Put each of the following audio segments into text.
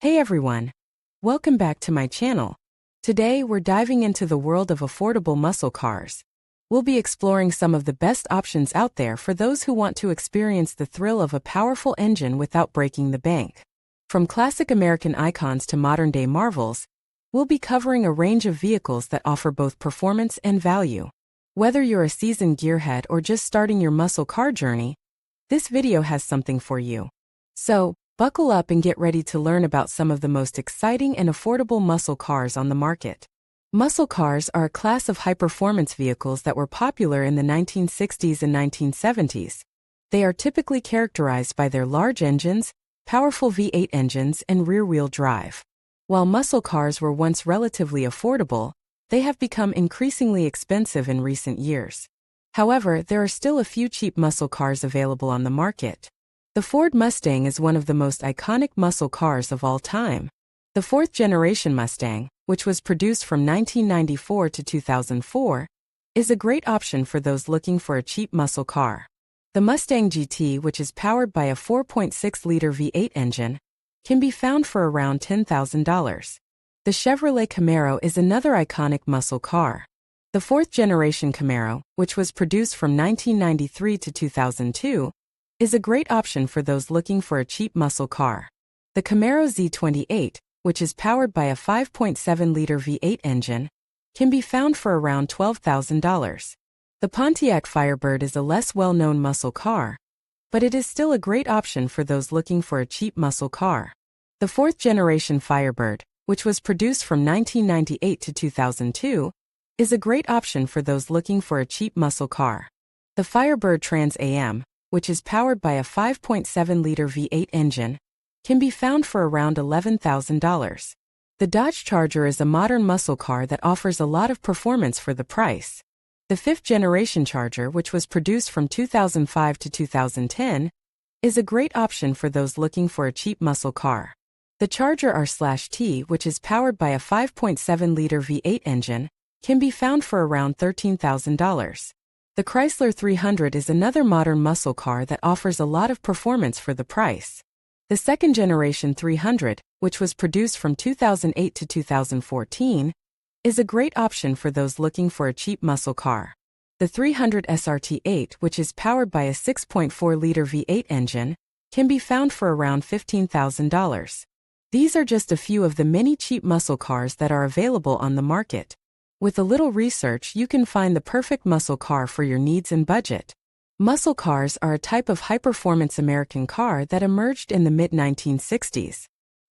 Hey everyone! Welcome back to my channel. Today we're diving into the world of affordable muscle cars. We'll be exploring some of the best options out there for those who want to experience the thrill of a powerful engine without breaking the bank. From classic American icons to modern-day marvels, we'll be covering a range of vehicles that offer both performance and value. Whether you're a seasoned gearhead or just starting your muscle car journey, this video has something for you. So, buckle up and get ready to learn about some of the most exciting and affordable muscle cars on the market. Muscle cars are a class of high-performance vehicles that were popular in the 1960s and 1970s. They are typically characterized by their large engines, powerful V8 engines, and rear-wheel drive. While muscle cars were once relatively affordable, they have become increasingly expensive in recent years. However, there are still a few cheap muscle cars available on the market. The Ford Mustang is one of the most iconic muscle cars of all time. The fourth-generation Mustang, which was produced from 1994 to 2004, is a great option for those looking for a cheap muscle car. The Mustang GT, which is powered by a 4.6-liter V8 engine, can be found for around $10,000. The Chevrolet Camaro is another iconic muscle car. The fourth-generation Camaro, which was produced from 1993 to 2002, is a great option for those looking for a cheap muscle car. The Camaro Z28, which is powered by a 5.7-liter V8 engine, can be found for around $12,000. The Pontiac Firebird is a less well-known muscle car, but it is still a great option for those looking for a cheap muscle car. The fourth-generation Firebird, which was produced from 1998 to 2002, is a great option for those looking for a cheap muscle car. The Firebird Trans Am, which is powered by a 5.7-liter V8 engine, can be found for around $11,000. The Dodge Charger is a modern muscle car that offers a lot of performance for the price. The fifth-generation Charger, which was produced from 2005 to 2010, is a great option for those looking for a cheap muscle car. The Charger R/T, which is powered by a 5.7-liter V8 engine, can be found for around $13,000. The Chrysler 300 is another modern muscle car that offers a lot of performance for the price. The second-generation 300, which was produced from 2008 to 2014, is a great option for those looking for a cheap muscle car. The 300 SRT8, which is powered by a 6.4-liter V8 engine, can be found for around $15,000. These are just a few of the many cheap muscle cars that are available on the market. With a little research, you can find the perfect muscle car for your needs and budget. Muscle cars are a type of high-performance American car that emerged in the mid-1960s.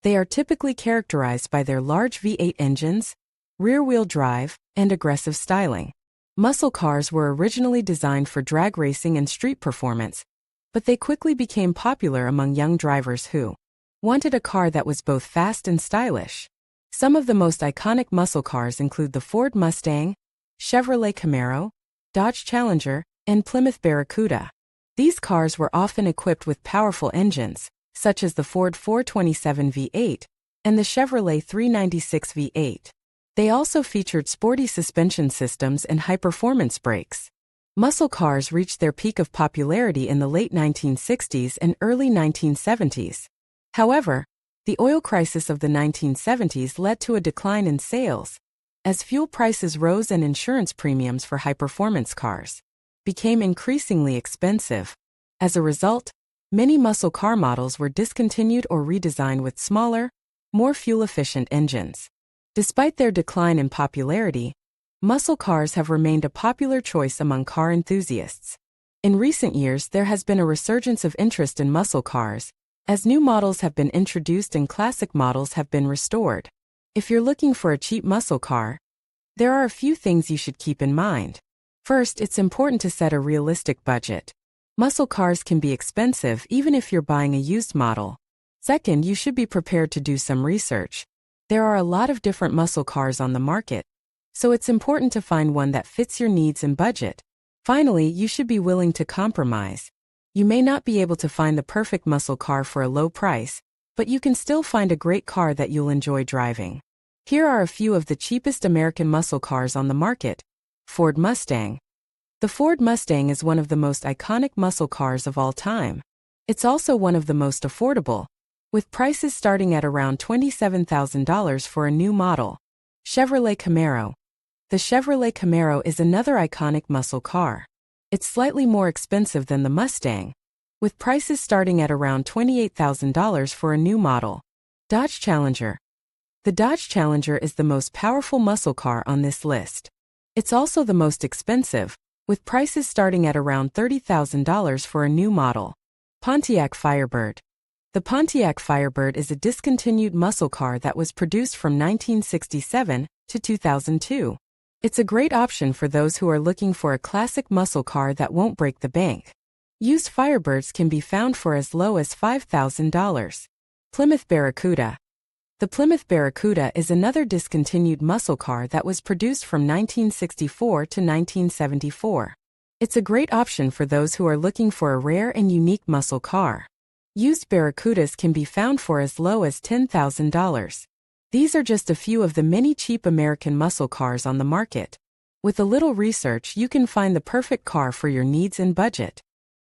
They are typically characterized by their large V8 engines, rear-wheel drive, and aggressive styling. Muscle cars were originally designed for drag racing and street performance, but they quickly became popular among young drivers who wanted a car that was both fast and stylish. Some of the most iconic muscle cars include the Ford Mustang, Chevrolet Camaro, Dodge Challenger, and Plymouth Barracuda. These cars were often equipped with powerful engines, such as the Ford 427 V8 and the Chevrolet 396 V8. They also featured sporty suspension systems and high-performance brakes. Muscle cars reached their peak of popularity in the late 1960s and early 1970s. However, the oil crisis of the 1970s led to a decline in sales, as fuel prices rose and insurance premiums for high-performance cars became increasingly expensive. As a result, many muscle car models were discontinued or redesigned with smaller, more fuel-efficient engines. Despite their decline in popularity, muscle cars have remained a popular choice among car enthusiasts. In recent years, there has been a resurgence of interest in muscle cars, as new models have been introduced and classic models have been restored. If you're looking for a cheap muscle car, there are a few things you should keep in mind. First, it's important to set a realistic budget. Muscle cars can be expensive even if you're buying a used model. Second, you should be prepared to do some research. There are a lot of different muscle cars on the market, so it's important to find one that fits your needs and budget. Finally, you should be willing to compromise. You may not be able to find the perfect muscle car for a low price, but you can still find a great car that you'll enjoy driving. Here are a few of the cheapest American muscle cars on the market. Ford Mustang. The Ford Mustang is one of the most iconic muscle cars of all time. It's also one of the most affordable. with prices starting at around $27,000 for a new model. Chevrolet Camaro. The Chevrolet Camaro is another iconic muscle car. It's slightly more expensive than the Mustang, with prices starting at around $28,000 for a new model. Dodge Challenger. The Dodge Challenger is the most powerful muscle car on this list. It's also the most expensive, with prices starting at around $30,000 for a new model. Pontiac Firebird. The Pontiac Firebird is a discontinued muscle car that was produced from 1967 to 2002. It's a great option for those who are looking for a classic muscle car that won't break the bank. Used Firebirds can be found for as low as $5,000. Plymouth Barracuda. The Plymouth Barracuda is another discontinued muscle car that was produced from 1964 to 1974. It's a great option for those who are looking for a rare and unique muscle car. Used Barracudas can be found for as low as $10,000. These are just a few of the many cheap American muscle cars on the market. With a little research, you can find the perfect car for your needs and budget.